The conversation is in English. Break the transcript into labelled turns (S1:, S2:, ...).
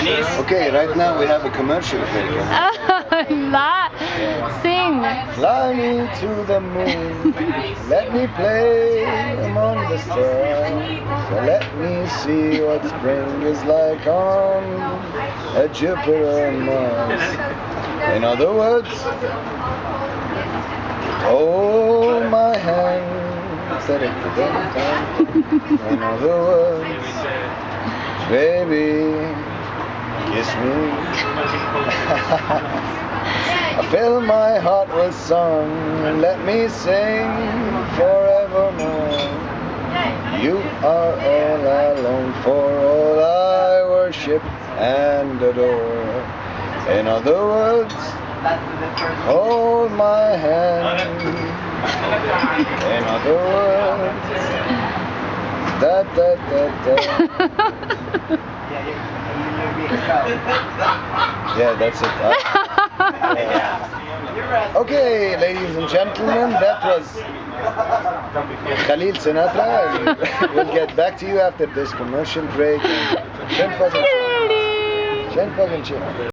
S1: Okay, right now we have a commercial break.
S2: La, sing.
S1: Fly me to the moon, let me play among the stars. Let me see what spring is like on a Jupiter and Mars. In other words, hold my hand, said it today. In other words, baby, kiss me. Fill my heart with song and let me sing forevermore. You are all I long for, all I worship and adore. In other words, hold my hand. In other words, da da da da. Yeah, that's it. Okay, ladies and gentlemen, that was Khalil Sinatra. We'll get back to you after this commercial break. Shen fucking chill.